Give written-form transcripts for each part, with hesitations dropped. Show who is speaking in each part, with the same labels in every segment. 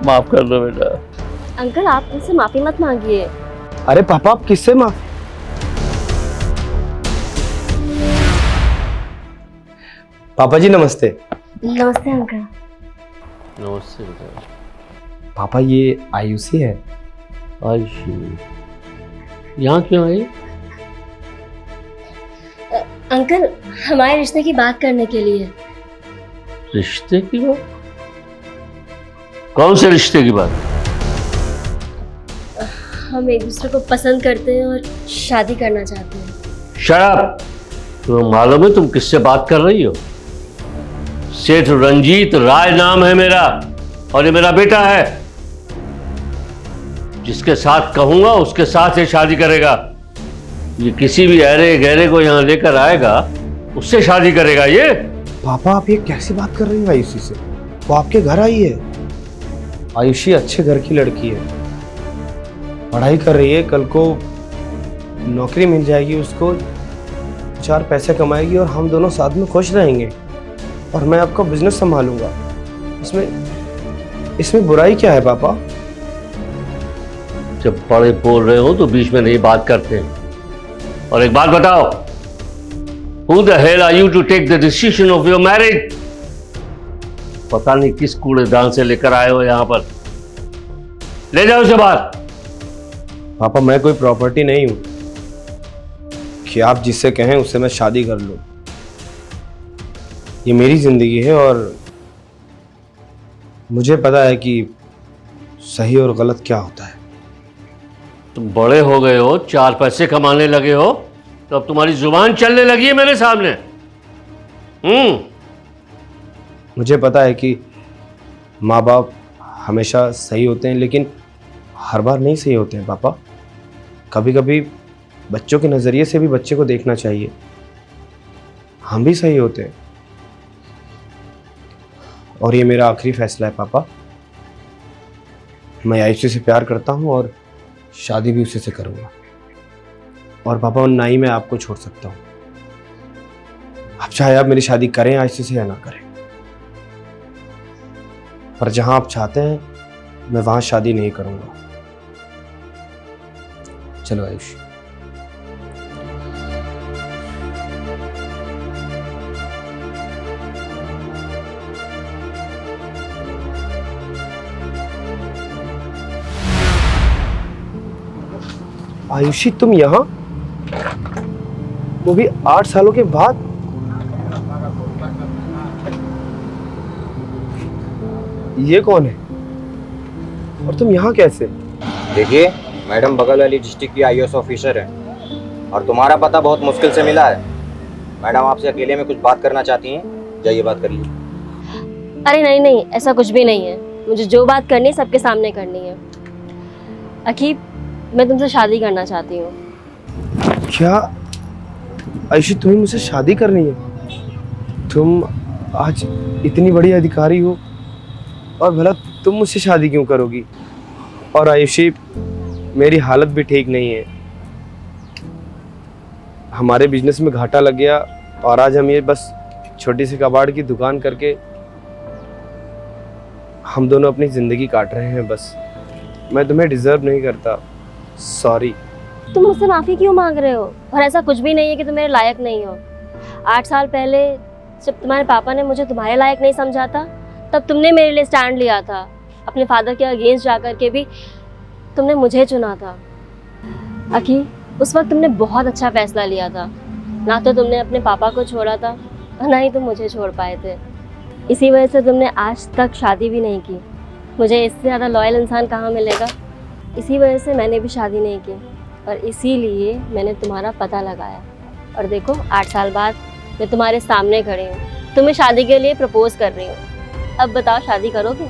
Speaker 1: माफ कर दो बेटा।
Speaker 2: अंकल आप मुझसे माफी मत मांगिए।
Speaker 3: अरे पापा आप किससे माफ? पापा जी नमस्ते।
Speaker 2: नमस्ते अंकल।
Speaker 1: नमस्ते बेटा।
Speaker 3: पापा ये आयुषी है।
Speaker 1: आयुषी यहाँ क्यों आई?
Speaker 2: अंकल हमारे रिश्ते की बात करने के लिए।
Speaker 1: रिश्ते की बात? कौन से रिश्ते की बात?
Speaker 2: हम एक दूसरे को पसंद करते हैं और शादी करना चाहते हैं।
Speaker 1: शराब। तुम्हें मालूम है तुम किससे बात कर रही हो? सेठ रंजीत राय नाम है मेरा, और ये मेरा बेटा है। जिसके साथ कहूंगा उसके साथ ही शादी करेगा। ये किसी भी अरे गहरे को यहां लेकर आएगा उससे शादी करेगा ये।
Speaker 3: पापा आप ये कैसी बात कर रही हो आयुषी से? वो आपके घर आई है। आयुषी अच्छे घर की लड़की है, पढ़ाई कर रही है, कल को नौकरी मिल जाएगी उसको, 4 पैसे कमाएगी और हम दोनों साथ में खुश रहेंगे। और मैं आपका बिजनेस संभालूंगा। इसमें बुराई क्या है पापा?
Speaker 1: जब बड़े बोल रहे हो तो बीच में नहीं बात करते हैं। और एक बात बताओ, Who the hell are you to take the decision of your marriage? पता नहीं किस कूड़ेदान से लेकर आए हो यहां पर। ले जाओ इसे बाहर।
Speaker 3: पापा मैं कोई प्रॉपर्टी नहीं हूं कि आप जिससे कहें उससे मैं शादी कर लूं। ये मेरी जिंदगी है और मुझे पता है कि सही और गलत क्या होता है।
Speaker 1: तुम बड़े हो गए हो, 4 पैसे कमाने लगे हो, तो अब तुम्हारी जुबान चलने लगी है मेरे सामने।
Speaker 3: मुझे पता है कि माँ बाप हमेशा सही होते हैं, लेकिन हर बार नहीं सही होते हैं पापा। कभी कभी बच्चों के नज़रिए से भी बच्चे को देखना चाहिए। हम भी सही होते हैं। और ये मेरा आखिरी फैसला है पापा। मैं आयुषी से प्यार करता हूँ और शादी भी उसी से करूँगा। और पापा ना ही मैं आपको छोड़ सकता हूँ। आप चाहे आप मेरी शादी करें आयुषी से या ना करें, पर जहां आप चाहते हैं मैं वहां शादी नहीं करूंगा। चलो आयुषी। आयुषी तुम यहाँ, वो भी 8 सालों के बाद? ये कौन है और तुम यहाँ कैसे?
Speaker 4: देखिए मैडम बगल वाली डिस्ट्रिक्ट की आईएएस ऑफिसर है और तुम्हारा पता बहुत मुश्किल से मिला है। मैडम आपसे अकेले में कुछ बात करना चाहती हैं, जाइए बात कर लीजिए।
Speaker 2: अरे नहीं नहीं, ऐसा कुछ भी नहीं है। मुझे जो बात करनी है सबके सामने करनी है। अकीब मैं तुमसे शादी करना चाहती हूँ।
Speaker 3: क्या आयुषी तुम्हें मुझसे शादी करनी है? तुम आज इतनी बड़ी अधिकारी हो और भला तुम मुझसे शादी क्यों करोगी? और आयुषी मेरी हालत भी ठीक नहीं है। हमारे बिजनेस में घाटा लग गया और आज हम ये बस छोटी सी कबाड़ की दुकान करके हम दोनों अपनी जिंदगी काट रहे हैं। बस मैं तुम्हें डिजर्व नहीं करता। सॉरी।
Speaker 2: तुम मुझसे माफी क्यों मांग रहे हो? और ऐसा कुछ भी नहीं है कि तुम मेरे लायक नहीं हो। 8 साल पहले जब तुम्हारे पापा ने मुझे तुम्हारे लायक नहीं समझा था, तब तुमने मेरे लिए स्टैंड लिया था। अपने फादर के अगेंस्ट जाकर के भी तुमने मुझे चुना था। अकी उस वक्त तुमने बहुत अच्छा फैसला लिया था। ना तो तुमने अपने पापा को छोड़ा था और ना ही तुम मुझे छोड़ पाए थे। इसी वजह से तुमने आज तक शादी भी नहीं की। मुझे इससे ज़्यादा लॉयल इंसान कहाँ मिलेगा। इसी वजह से मैंने भी शादी नहीं की और इसीलिए मैंने तुम्हारा पता लगाया। और देखो 8 साल बाद मैं तुम्हारे सामने खड़ी हूँ, तुम्हें शादी के लिए प्रपोज कर रही हूँ। अब बताओ शादी करोगे?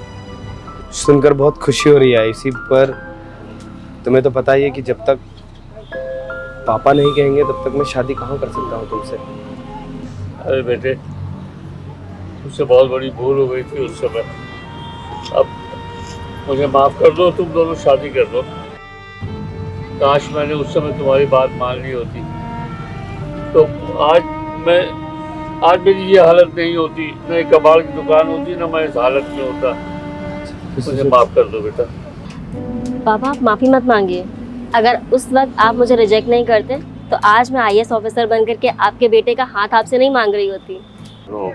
Speaker 3: सुनकर बहुत खुशी हो रही है इसी पर। तुम्हें तो पता ही है कि जब तक पापा नहीं कहेंगे तब तक मैं शादी कहाँ कर सकता हूँ तुमसे।
Speaker 1: अरे बेटे, मुझसे बहुत बड़ी भूल हो गई थी उस समय। अब मुझे माफ कर दो, तुम दोनों शादी कर दो। काश मैंने उस समय तुम्हारी बात मान ली होती तो आज मेरी ये हालत नहीं होती, न एक कबाड़ की दुकान होती, न मैं इस हालत में होता। मुझे माफ कर दो बेटा।
Speaker 2: पापा आप माफ़ी मत मांगिए। अगर उस वक्त आप मुझे रिजेक्ट नहीं करते तो आज मैं आईएएस ऑफिसर बन करके आपके बेटे का हाथ आपसे नहीं मांग रही होती।
Speaker 1: नो,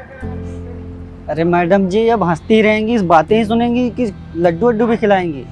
Speaker 5: अरे मैडम जी अब हंसती रहेंगी, इस बातें ही सुनेंगी कि लड्डू वड्डू भी खिलाएंगी?